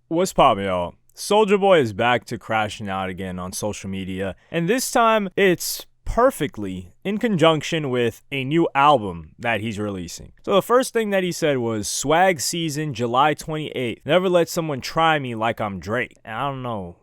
What's poppin', y'all? Soulja Boy is back to crashing out again on social media, and this time it's perfectly in conjunction with a new album that he's releasing. So the first thing that he said was swag season July 28th. Never let someone try me like I'm Drake. And I don't know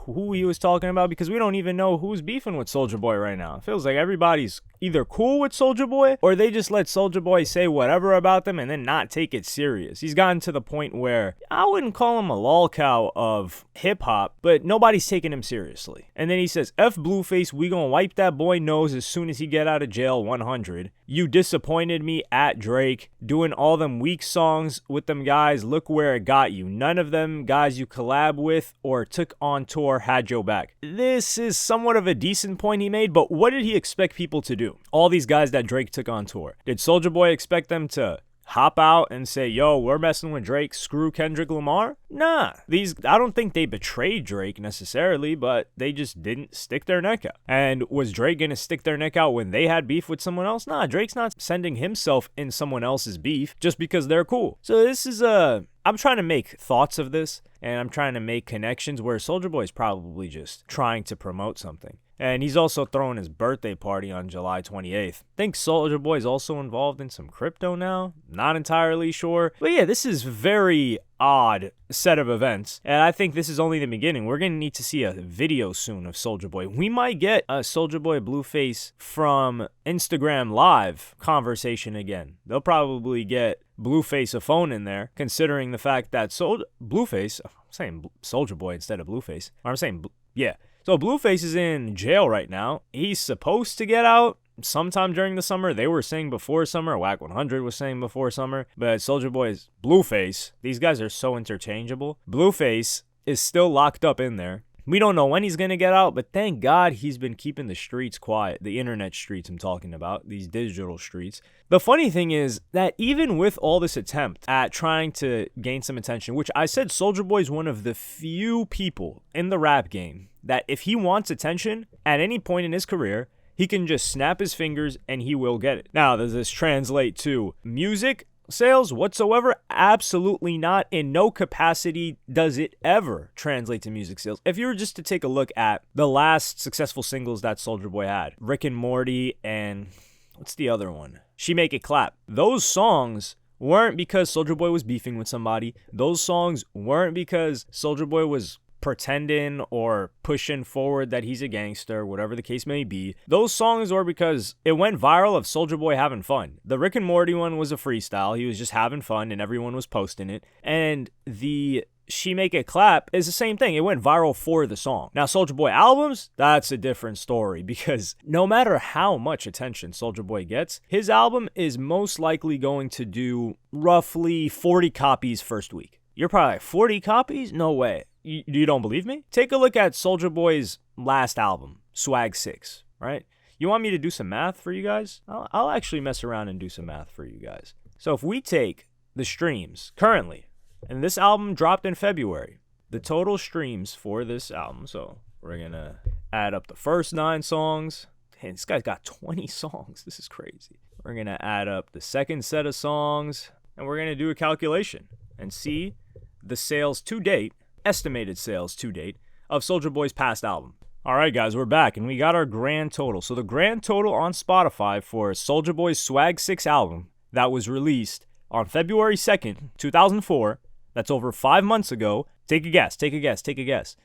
who he was talking about because we don't even know who's beefing with Soulja Boy right now. It feels like everybody's either cool with Soulja Boy or they just let Soulja Boy say whatever about them and then not take it serious. He's gotten to the point where I wouldn't call him a lolcow of hip hop, but nobody's taking him seriously. And then he says, F Blueface, we gonna wipe that boy nose as soon as he get out of jail 100. You disappointed me at Drake, doing all them weak songs with them guys. Look where it got you. None of them guys you collab with or took on tour had your back. This is somewhat of a decent point he made, but what did he expect people to do? All these guys that Drake took on tour. Did Soulja Boy expect them to hop out and say, yo, we're messing with Drake, screw Kendrick Lamar? Nah. I don't think they betrayed Drake necessarily, but they just didn't stick their neck out. And was Drake gonna stick their neck out when they had beef with someone else? Nah, Drake's not sending himself in someone else's beef just because they're cool. So this is I'm trying to make thoughts of this, and I'm trying to make connections where Soulja Boy is probably just trying to promote something. And he's also throwing his birthday party on July 28th. I think Soulja Boy is also involved in some crypto now. Not entirely sure. But yeah, this is very odd set of events. And I think this is only the beginning. We're going to need to see a video soon of Soulja Boy. We might get a Soulja Boy Blueface from Instagram Live conversation again. They'll probably get Blueface a phone in there, considering the fact that Blueface, I'm saying Soulja Boy instead of Blueface. Or I'm saying, yeah. So Blueface is in jail right now. He's supposed to get out sometime during the summer. They were saying before summer. Wack 100 was saying before summer. But Soulja Boy's Blueface, these guys are so interchangeable. Blueface is still locked up in there. We don't know when he's going to get out, but thank God he's been keeping the streets quiet. The internet streets I'm talking about, these digital streets. The funny thing is that even with all this attempt at trying to gain some attention, which I said Soulja Boy is one of the few people in the rap game that if he wants attention at any point in his career, he can just snap his fingers and he will get it. Now, does this translate to music sales whatsoever? Absolutely not. In no capacity does it ever translate to music sales. If you were just to take a look at the last successful singles that Soulja Boy had, Rick and Morty and what's the other one? She Make It Clap. Those songs weren't because Soulja Boy was beefing with somebody. Those songs weren't because Soulja Boy was pretending or pushing forward that he's a gangster, whatever the case may be. Those songs were because it went viral of Soulja Boy having fun. The Rick and Morty one was a freestyle. He was just having fun and everyone was posting it. And the She Make It Clap is the same thing. It went viral for the song. Now, Soulja Boy albums, that's a different story because no matter how much attention Soulja Boy gets, his album is most likely going to do roughly 40 copies first week. You're probably like, 40 copies? No way. You don't believe me? Take a look at Soulja Boy's last album, Swag 6, right? You want me to do some math for you guys? I'll actually mess around and do some math for you guys. So if we take the streams currently, and this album dropped in February, the total streams for this album, so we're going to add up the first 9 songs. Man, this guy's got 20 songs. This is crazy. We're going to add up the second set of songs, and we're going to do a calculation and see the sales to date, estimated sales to date, of Soulja Boy's past album. Alright guys, we're back and we got our grand total. So the grand total on Spotify for Soulja Boy's Swag 6 album that was released on February 2nd, 2004, that's over 5 months ago. Take a guess.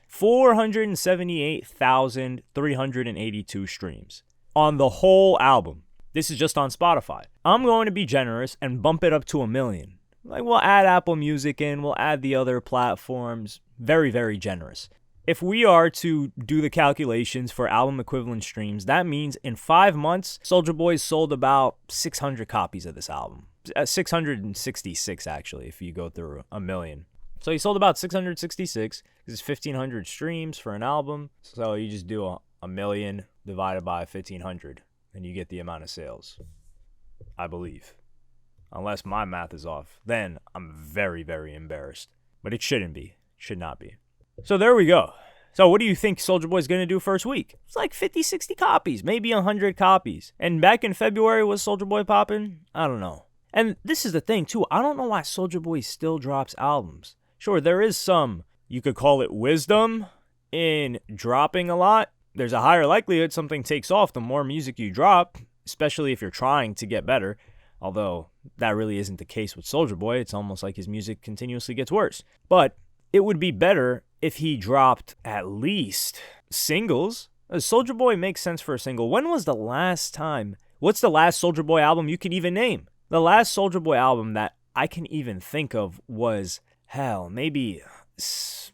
478,382 streams on the whole album. This is just on Spotify. I'm going to be generous and bump it up to 1 million. Like, we'll add Apple Music in, we'll add the other platforms. Very, very generous. If we are to do the calculations for album equivalent streams, that means in 5 months, Soulja Boy sold about 600 copies of this album. 666, actually, if you go through 1 million. So he sold about 666. This is 1,500 streams for an album. So you just do a million divided by 1,500, and you get the amount of sales, I believe. Unless my math is off, then I'm very, very embarrassed. But it shouldn't be. Should not be. So there we go. So what do you think Soulja Boy's going to do first week? It's like 50, 60 copies, maybe 100 copies. And back in February, was Soulja Boy popping? I don't know. And this is the thing, too. I don't know why Soulja Boy still drops albums. Sure, there is some, you could call it wisdom in dropping a lot. There's a higher likelihood something takes off the more music you drop, especially if you're trying to get better. Although that really isn't the case with Soulja Boy. It's almost like his music continuously gets worse. But it would be better if he dropped at least singles. Soulja Boy makes sense for a single. When was the last time? What's the last Soulja Boy album you can even name? The last Soulja Boy album that I can even think of was, maybe, it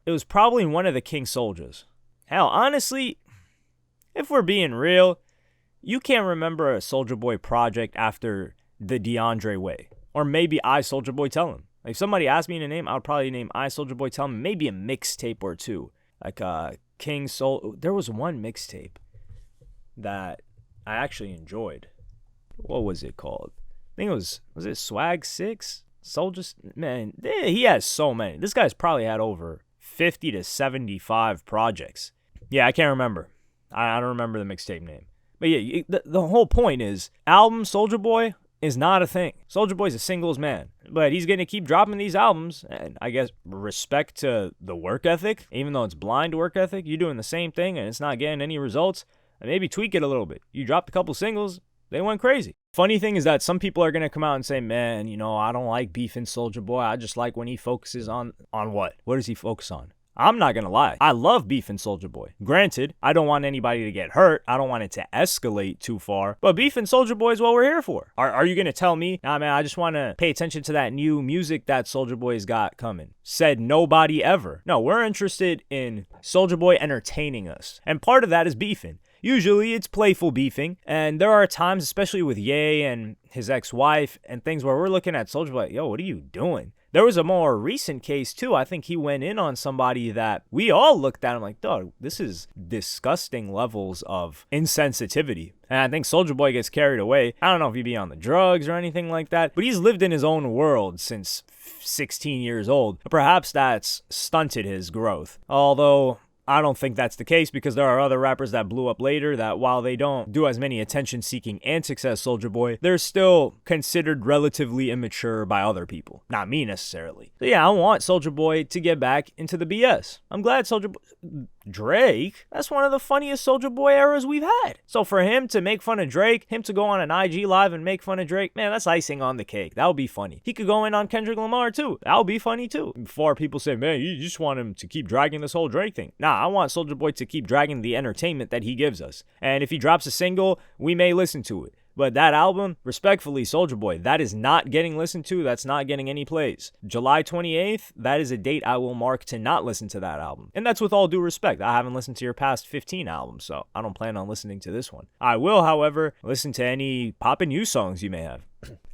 was probably one of the King Souljas. Honestly, if we're being real, you can't remember a Soulja Boy project after the DeAndre Way. Or maybe I, Soulja Boy, Tell Him. Like, if somebody asked me to name, I would probably name I, Soulja Boy, Tell Him. Maybe a mixtape or two. Like King Soul. There was one mixtape that I actually enjoyed. What was it called? I think it was it Swag 6? Soulja, man, he has so many. This guy's probably had over 50 to 75 projects. Yeah, I can't remember. I don't remember the mixtape name. But yeah, the whole point is, album Soulja Boy is not a thing. Soulja Boy's a singles man. But he's going to keep dropping these albums, and I guess respect to the work ethic, even though it's blind work ethic, you're doing the same thing and it's not getting any results, and maybe tweak it a little bit. You dropped a couple singles, they went crazy. Funny thing is that some people are going to come out and say, man, I don't like beefing Soulja Boy. I just like when he focuses on what? What does he focus on? I'm not going to lie. I love beefing Soulja Boy. Granted, I don't want anybody to get hurt. I don't want it to escalate too far. But beefing Soulja Boy is what we're here for. Are you going to tell me, nah, man, I just want to pay attention to that new music that Soulja Boy's got coming? Said nobody ever. No, we're interested in Soulja Boy entertaining us. And part of that is beefing. Usually it's playful beefing, and there are times, especially with Ye and his ex-wife and things, where we're looking at Soulja Boy like, yo, what are you doing? There was a more recent case, too. I think he went in on somebody that we all looked at him like, dog, this is disgusting levels of insensitivity. And I think Soulja Boy gets carried away. I don't know if he'd be on the drugs or anything like that, but he's lived in his own world since 16 years old. Perhaps that's stunted his growth. Although I don't think that's the case, because there are other rappers that blew up later that, while they don't do as many attention-seeking antics as Soulja Boy, they're still considered relatively immature by other people. Not me, necessarily. So yeah, I want Soulja Boy to get back into the BS. I'm glad Soulja Boy... Drake? That's one of the funniest Soulja Boy eras we've had. So for him to make fun of Drake, him to go on an IG live and make fun of Drake, man, that's icing on the cake. That would be funny. He could go in on Kendrick Lamar too. That would be funny too. Before people say, man, you just want him to keep dragging this whole Drake thing. Nah, I want Soulja Boy to keep dragging the entertainment that he gives us. And if he drops a single, we may listen to it. But that album, respectfully, Soulja Boy, that is not getting listened to. That's not getting any plays. July 28th, that is a date I will mark to not listen to that album. And that's with all due respect. I haven't listened to your past 15 albums, so I don't plan on listening to this one. I will, however, listen to any poppin' new songs you may have.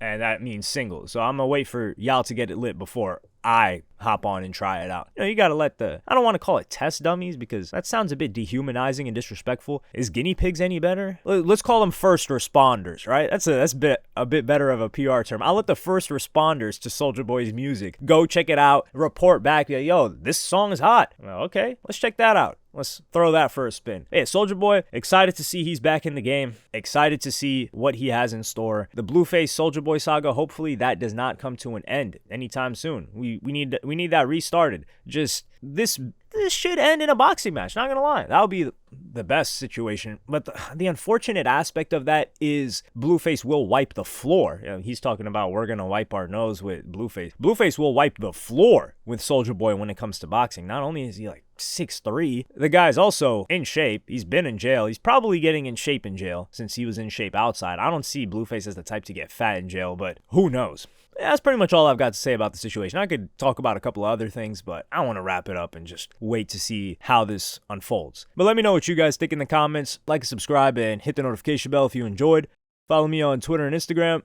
And that means singles. So I'm going to wait for y'all to get it lit before I hop on and try it out. You gotta let I don't want to call it test dummies, because that sounds a bit dehumanizing and disrespectful. Is guinea pigs any better? Let's call them first responders, right? That's a bit better of a PR term. I'll let the first responders to Soulja Boy's music go check it out, report back, yo, this song is hot. Well, okay, let's check that out. Let's throw that for a spin. Hey, Soulja Boy, excited to see he's back in the game. Excited to see what he has in store. The Blueface Soulja Boy saga, hopefully that does not come to an end anytime soon. We need that restarted. Just this should end in a boxing match, not gonna lie. That would be the best situation. But the unfortunate aspect of that is Blueface will wipe the floor. He's talking about we're gonna wipe our nose with Blueface. Blueface will wipe the floor with Soulja Boy when it comes to boxing. Not only is he like 6'3", the guy's also in shape. He's been in jail. He's probably getting in shape in jail since he was in shape outside. I don't see Blueface as the type to get fat in jail, but who knows? That's pretty much all I've got to say about the situation. I could talk about a couple of other things, but I want to wrap it up and just wait to see how this unfolds. But let me know what you guys think in the comments. Like and subscribe and hit the notification bell if you enjoyed. Follow me on Twitter and Instagram.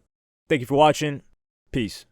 Thank you for watching. Peace.